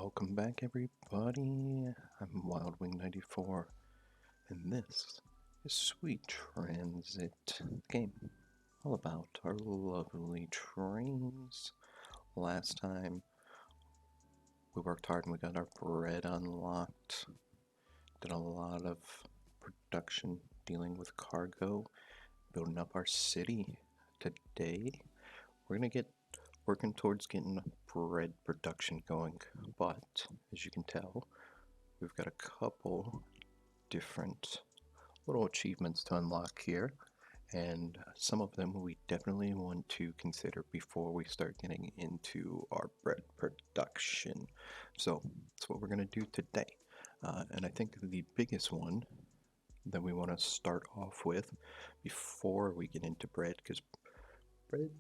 Welcome back, everybody. I'm WildWing94, and this is Sweet Transit, the game all about our lovely trains. Last time we worked hard and we got our bread unlocked. Did a lot of production dealing with cargo, building up our city. Today, we're gonna get working towards getting bread production going, but as you can tell, we've got a couple different little achievements to unlock here, and some of them we definitely want to consider before we start getting into our bread production. So that's what we're going to do today. And I think the biggest one that we want to start off with before we get into bread, because bread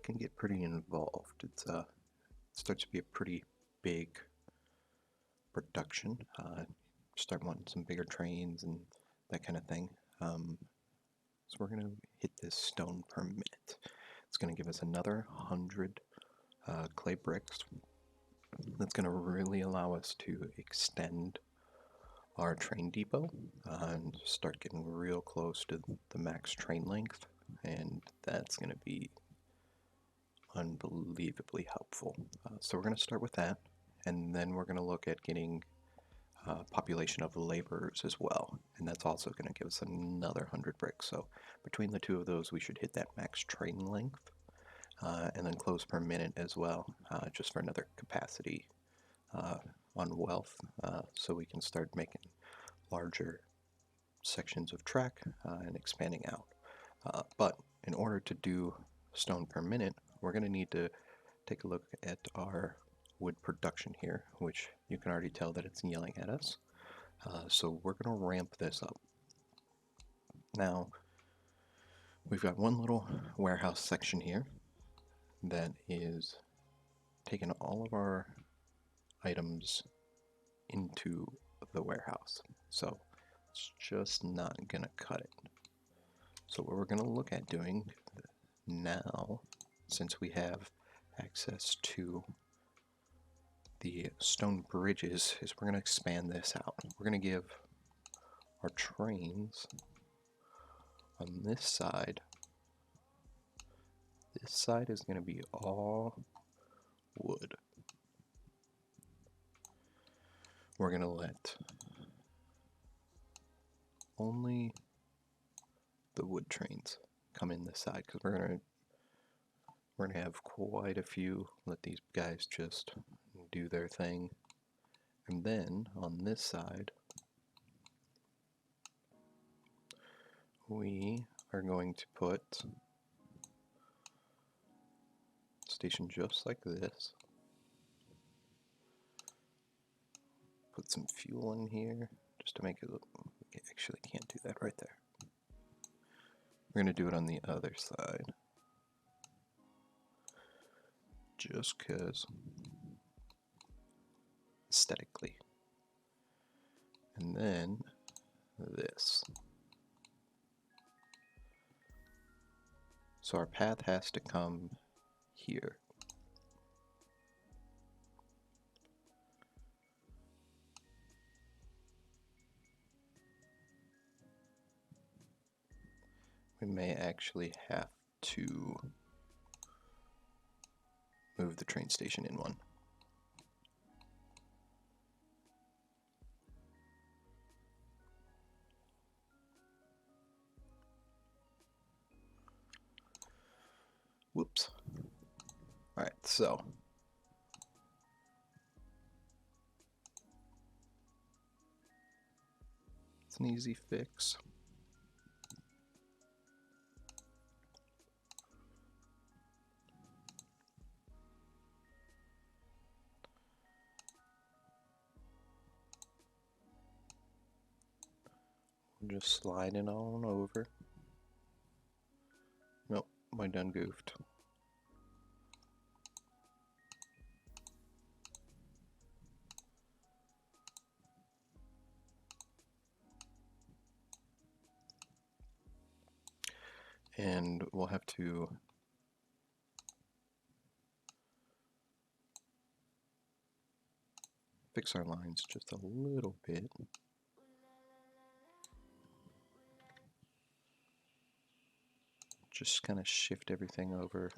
can get pretty involved. It starts to be a pretty big production. Start wanting some bigger trains and that kind of thing. So we're going to hit this stone per minute. It's going to give us another 100 clay bricks. That's going to really allow us to extend our train depot and start getting real close to the max train length, and that's going to be unbelievably helpful. So we're going to start with that, and then we're going to look at getting population of laborers as well, and that's also going to give us another 100 bricks. So between the two of those, we should hit that max train length, and then close per minute as well, just for another capacity on wealth, so we can start making larger sections of track and expanding out. But in order to do stone per minute, we're going to need to take a look at our wood production here, which you can already tell that it's yelling at us. So we're going to ramp this up. Now, we've got one little warehouse section here that is taking all of our items into the warehouse. So it's just not going to cut it. So what we're going to look at doing now, since we have access to the stone bridges, is we're going to expand this out. We're going to give our trains on this side is going to be all wood. We're going to let only the wood trains come in this side, because we're going to have quite a few. Let these guys just do their thing. And then on this side, we are going to put a station just like this. Put some fuel in here just to make it look. We actually can't do that right there. We're going to do it on the other side, just because aesthetically. And then this. So our path has to come here. We may actually have to move the train station in one. Whoops. Alright, so it's an easy fix. Just slide it on over. Nope, I done goofed. And we'll have to fix our lines just a little bit. Just kind of shift everything over.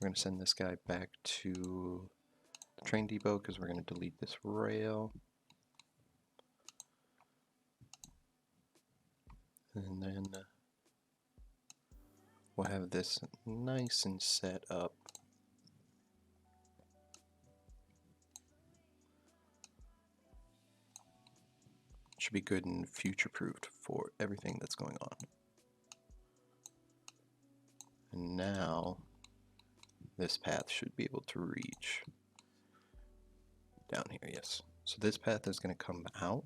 We're going to send this guy back to the train depot because we're going to delete this rail. And then we'll have this nice and set up. Should be good and future-proofed for everything that's going on. And now this path should be able to reach down here, yes. So this path is going to come out,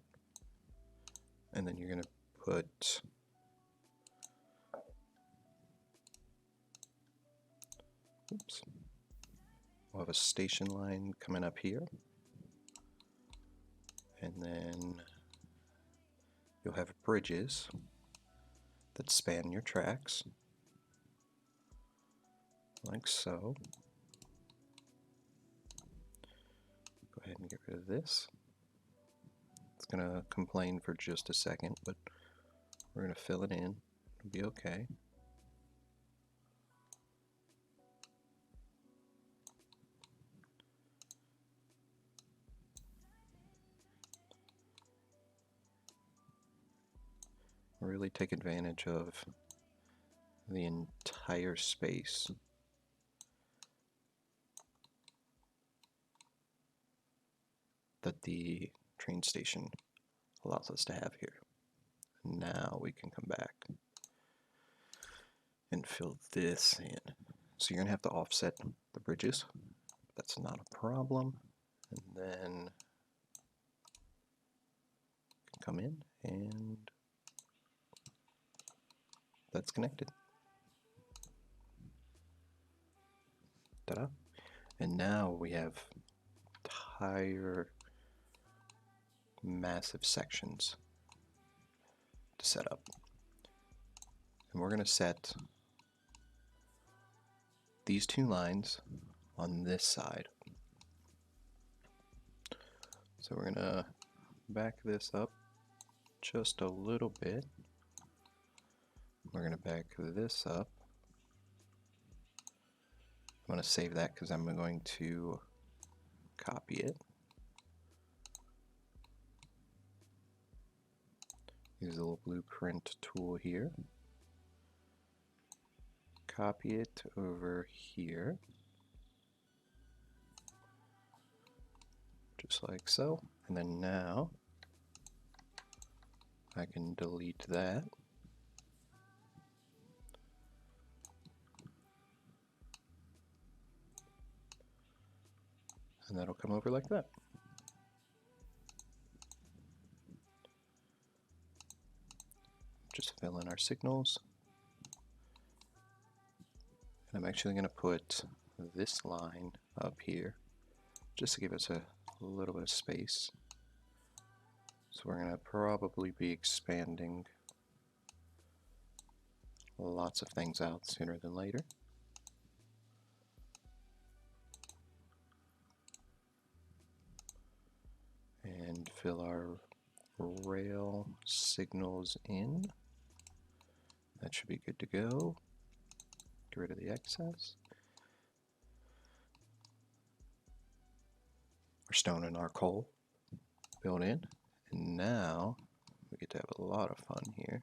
and then you're going to put we'll have a station line coming up here, and then you'll have bridges that span your tracks, like so. Go ahead and get rid of this. It's going to complain for just a second, but we're going to fill it in. It'll be okay. Really take advantage of the entire space. That the train station allows us to have here. Now we can come back and fill this in. So you're going to have to offset the bridges. That's not a problem. And then you can come in and that's connected. Ta-da. And now we have entire massive sections to set up. And we're going to set these two lines on this side. So we're going to back this up just a little bit. We're going to back this up. I'm going to save that because I'm going to copy it. Use the little blueprint tool here. Copy it over here. Just like so. And then now I can delete that. And that'll come over like that. Just fill in our signals. And I'm actually going to put this line up here just to give us a little bit of space. So we're going to probably be expanding lots of things out sooner than later. And fill our rail signals in. That should be good to go. Get rid of the excess. Our stone and our coal built in. And now we get to have a lot of fun here.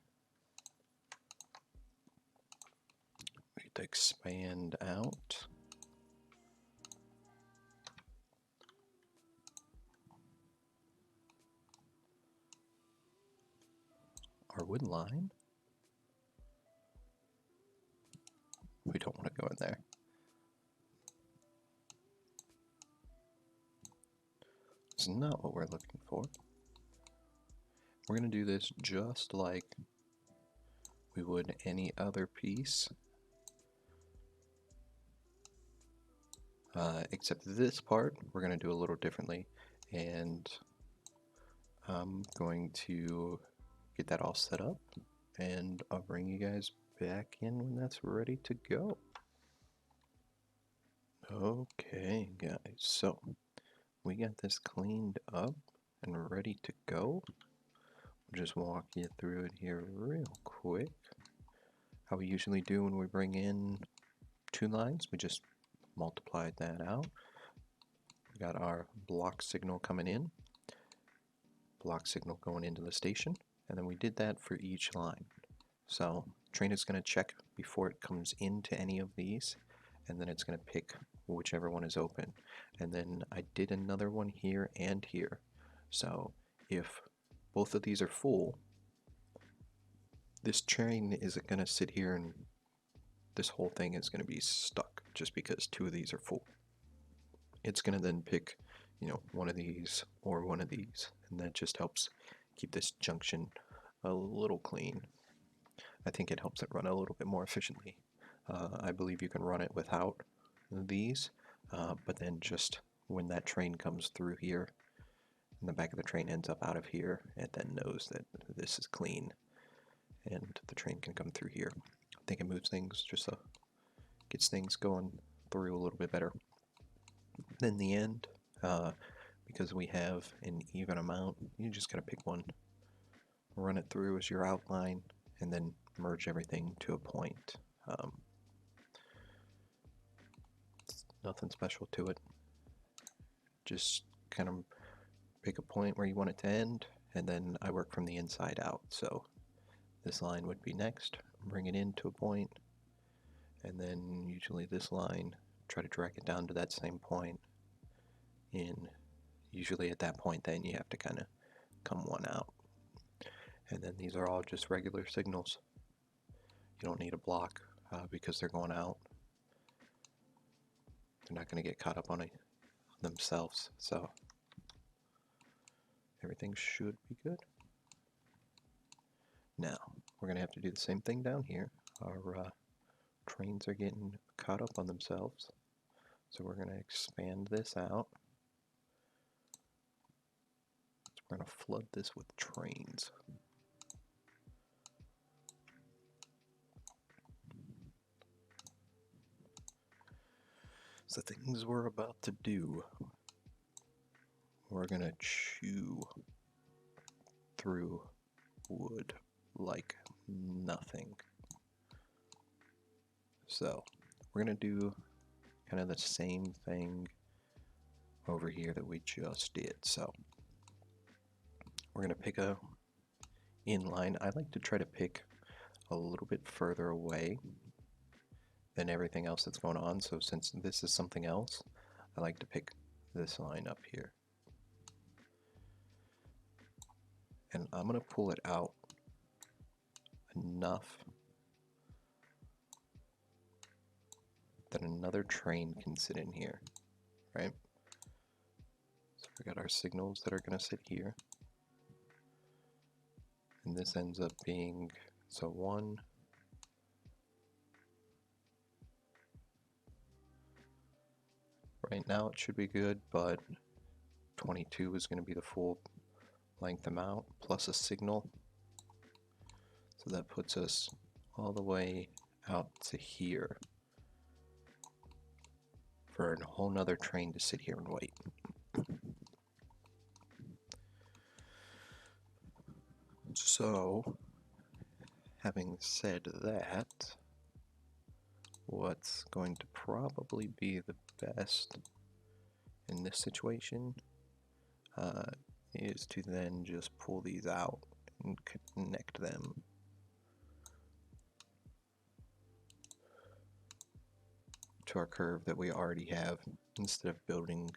We get to expand out. Our wood line. We don't want to go in there. It's not what we're looking for. We're going to do this just like we would any other piece. Except this part, we're going to do a little differently. And I'm going to get that all set up. And I'll bring you guys back in when that's ready to go. Okay, guys, so we got this cleaned up and ready to go. I'll just walk you through it here real quick. How we usually do when we bring in 2 lines, we just multiply that out. We got our block signal coming in, block signal going into the station, and then we did that for each line. So train is going to check before it comes into any of these, and then it's going to pick whichever one is open. And then I did another one here and here. So if both of these are full, this train isn't going to sit here and this whole thing is going to be stuck just because 2 of these are full. It's going to then pick, one of these or one of these, and that just helps keep this junction a little clean. I think it helps it run a little bit more efficiently. I believe you can run it without these, but then just when that train comes through here, and the back of the train ends up out of here, it then knows that this is clean, and the train can come through here. I think it moves things, just gets things going through a little bit better. Then the end, because we have an even amount, you just gotta pick one, run it through as your outline, and then merge everything to a point. Nothing special to it. Just kind of pick a point where you want it to end, and then I work from the inside out. So this line would be next, bring it into a point, and then usually this line, try to drag it down to that same point. Usually at that point then you have to kind of come one out. And then these are all just regular signals. You don't need a block because they're going out. They're not going to get caught up on it themselves, so everything should be good. Now, we're going to have to do the same thing down here. Our trains are getting caught up on themselves, so we're going to expand this out. So we're going to flood this with trains. So the things we're about to do, we're going to chew through wood like nothing. So we're going to do kind of the same thing over here that we just did. So we're going to pick a inline. I like to try to pick a little bit further away than everything else that's going on. So since this is something else, I like to pick this line up here. And I'm going to pull it out enough that another train can sit in here, right? So we got our signals that are going to sit here. And this ends up being, so 1, right now it should be good, but 22 is going to be the full length amount plus a signal. So that puts us all the way out to here for a whole nother train to sit here and wait. So, having said that, what's going to probably be the best in this situation is to then just pull these out and connect them to our curve that we already have instead of building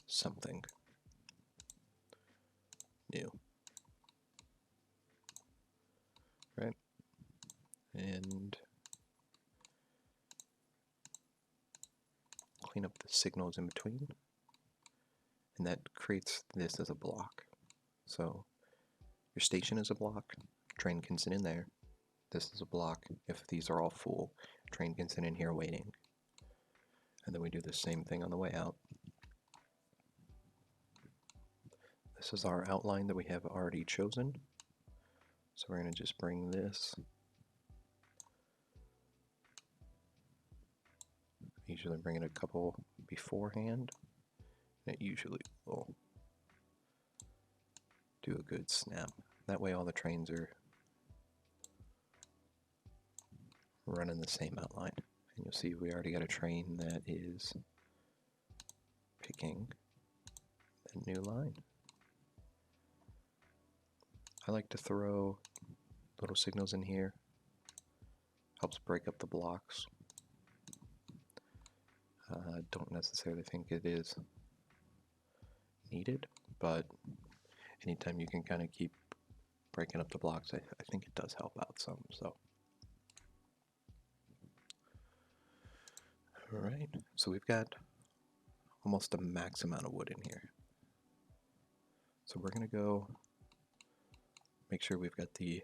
something new, right? And clean up the signals in between, and that creates this as a block. So your station is a block, train can sit in there. This is a block. If these are all full, train can sit in here waiting. And then we do the same thing on the way out. This is our outline that we have already chosen. So we're going to just bring this Usually bring in a couple beforehand. It usually will do a good snap. That way all the trains are running the same outline. And you'll see we already got a train that is picking a new line. I like to throw little signals in here. Helps break up the blocks. I don't necessarily think it is needed, but anytime you can kind of keep breaking up the blocks, I think it does help out some. So, alright, so we've got almost a max amount of wood in here. So we're going to go make sure we've got the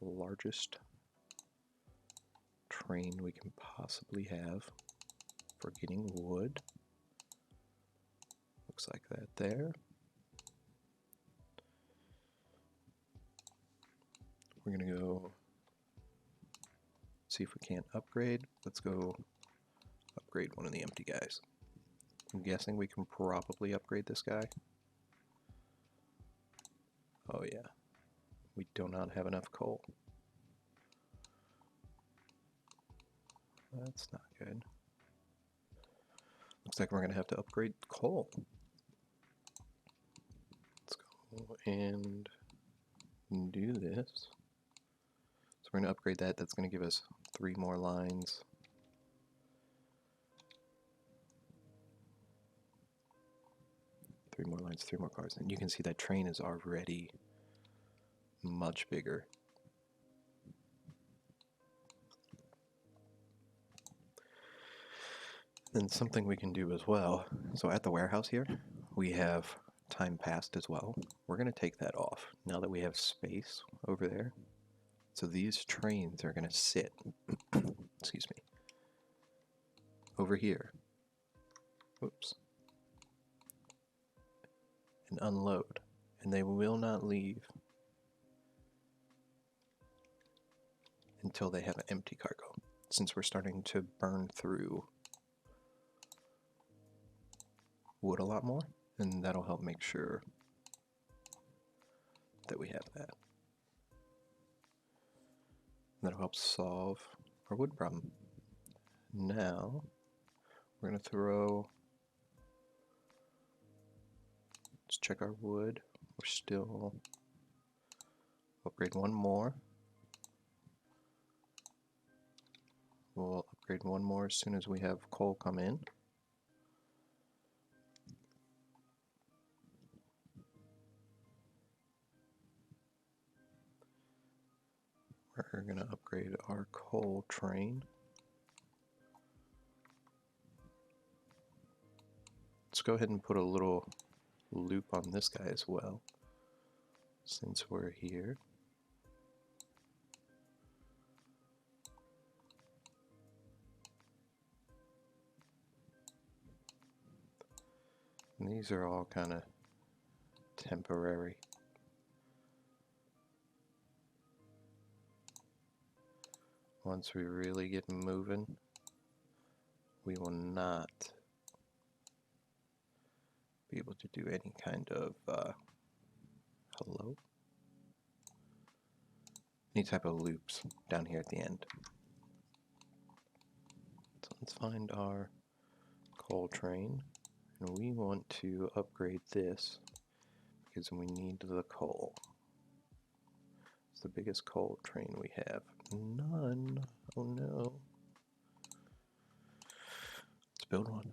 largest train we can possibly have for getting wood. Looks like that there. We're going to go see if we can't upgrade. Let's go upgrade one of the empty guys. I'm guessing we can probably upgrade this guy. Oh yeah, we do not have enough coal. That's not good. Looks like we're going to have to upgrade coal. Let's go and do this. So we're going to upgrade that. That's going to give us 3 more lines. Three more lines, 3 more cars. And you can see that train is already much bigger. Then something we can do as well. So at the warehouse here, we have time passed as well. We're going to take that off now that we have space over there. So these trains are going to sit, excuse me, over here. Whoops. And unload. And they will not leave until they have an empty cargo, since we're starting to burn through wood a lot more, and that'll help make sure that we have that. That'll help solve our wood problem. Now, we're going to throw, let's check our wood. We're still, upgrade one more. We'll upgrade one more as soon as we have coal come in. We're going to upgrade our coal train. Let's go ahead and put a little loop on this guy as well, since we're here. And these are all kind of temporary. Once we really get moving, we will not be able to do any kind of hello? Any type of loops down here at the end. So let's find our coal train, and we want to upgrade this because we need the coal. It's the biggest coal train we have. None. Oh no. Let's build one.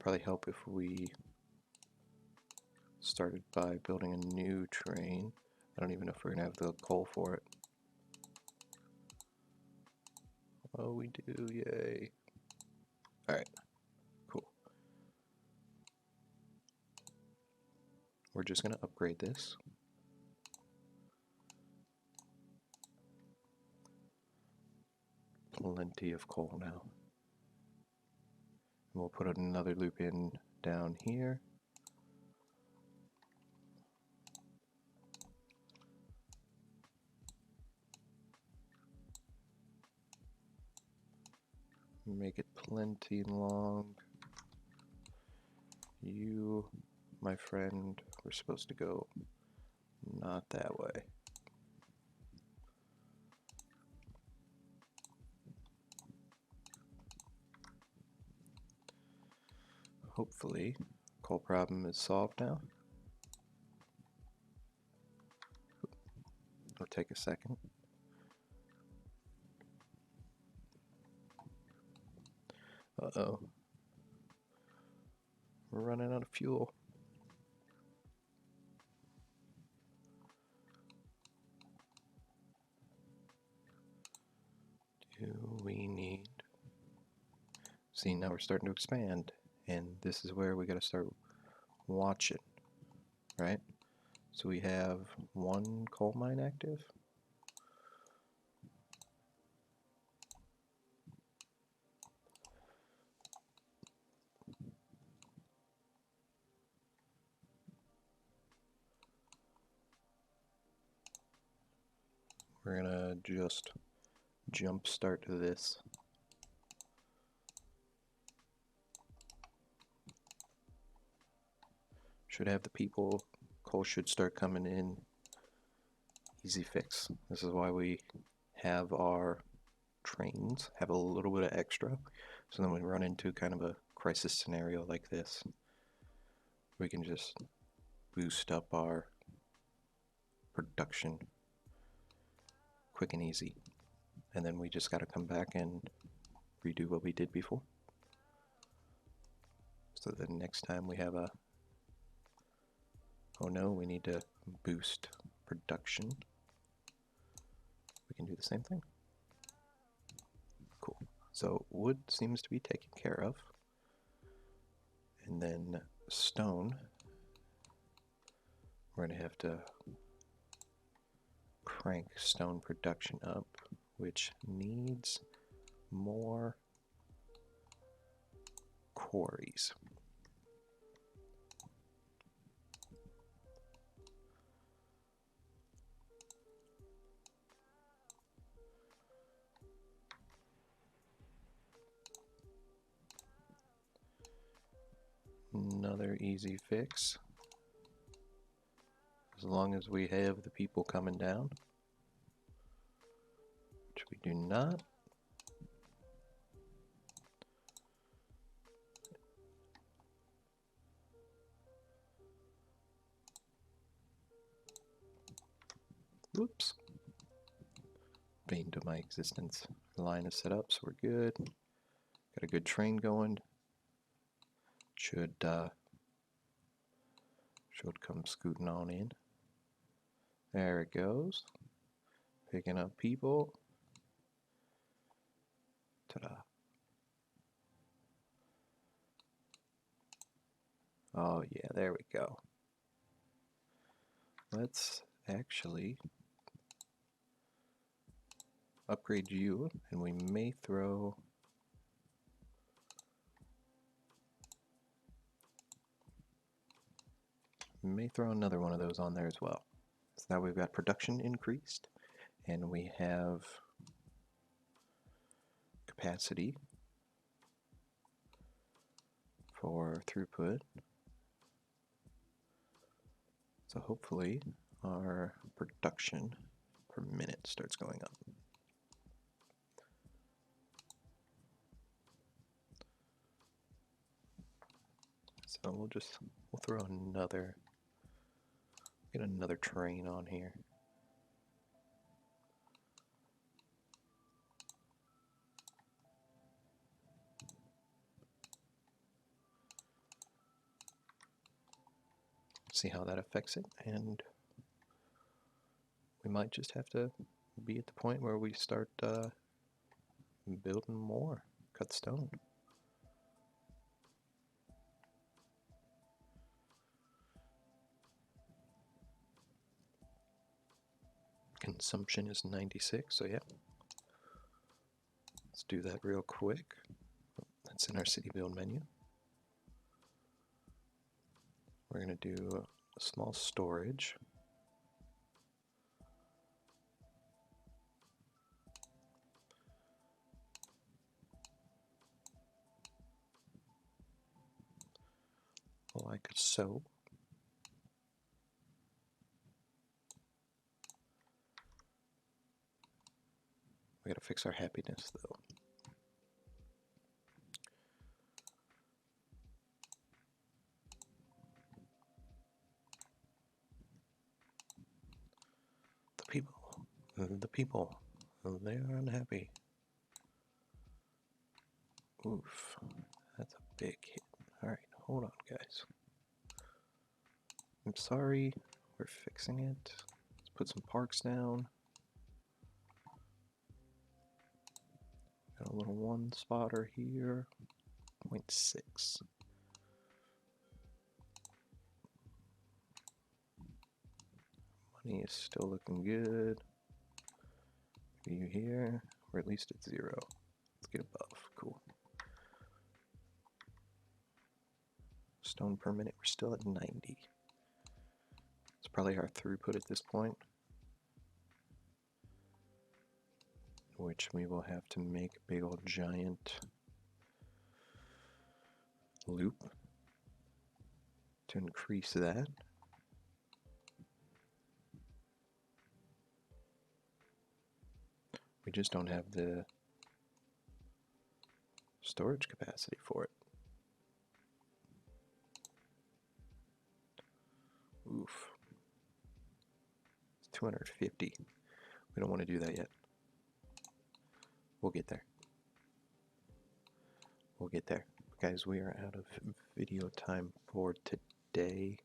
Probably help if we started by building a new train. I don't even know if we're gonna have the coal for it. Oh, we do, yay. Alright, cool. We're just gonna upgrade this. Plenty of coal now. And we'll put another loop in down here. Make it plenty long. You, my friend, we're supposed to go not that way. Hopefully, coal problem is solved now. It'll take a second. Uh-oh. We're running out of fuel. Do we need... See, now we're starting to expand, and this is where we gotta start watching, right? So we have one coal mine active. We're gonna just jump start to this. Should have the people, coal should start coming in. Easy fix. This is why we have our trains have a little bit of extra. So then we run into kind of a crisis scenario like this. We can just boost up our production quick and easy. And then we just gotta come back and redo what we did before. So the next time we have a, oh no, we need to boost production, we can do the same thing. Cool. So wood seems to be taken care of. And then stone, we're gonna have to crank stone production up, which needs more quarries. Another easy fix. As long as we have the people coming down, which we do not. Whoops. Bane to my existence. The line is set up, so we're good. Got a good train going. Should come scooting on in. There it goes. Picking up people. Ta-da. Oh yeah, there we go. Let's actually upgrade you, and we may throw another one of those on there as well. So now we've got production increased, and we have capacity for throughput. So hopefully our production per minute starts going up. So we'll throw another, get another train on here. See how that affects it, and we might just have to be at the point where we start building more cut stone. Consumption is 96, so yeah. Let's do that real quick. That's in our city build menu. We're going to do a small storage. like so. We gotta fix our happiness though. The people, they are unhappy. Oof, that's a big hit. Alright, hold on, guys. I'm sorry, we're fixing it. Let's put some parks down. Got a little one spotter here. 0.6. Money is still looking good. Maybe you here, or at least it's 0. Let's get above. Cool. Stone per minute, we're still at 90. It's probably our throughput at this point, which we will have to make a big old giant loop to increase that. We just don't have the storage capacity for it. Oof. It's 250. We don't want to do that yet. We'll get there. We'll get there. Guys, we are out of video time for today.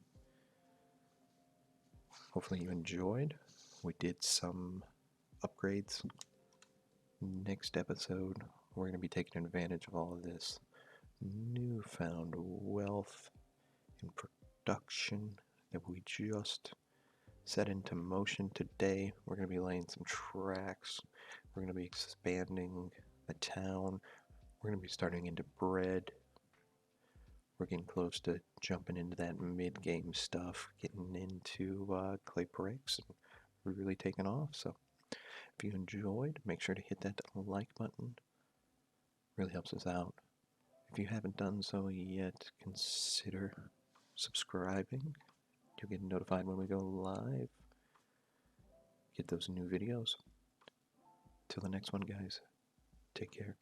Hopefully you enjoyed. We did some upgrades. Next episode, we're going to be taking advantage of all of this newfound wealth and production that we just set into motion today. We're going to be laying some tracks. We're going to be expanding the town. We're going to be starting into bread. We're getting close to jumping into that mid-game stuff, getting into clay bricks, and really taking off. So if you enjoyed, make sure to hit that like button. Really helps us out. If you haven't done so yet, consider subscribing. You'll get notified when we go live. Get those new videos. Till the next one, guys. Take care.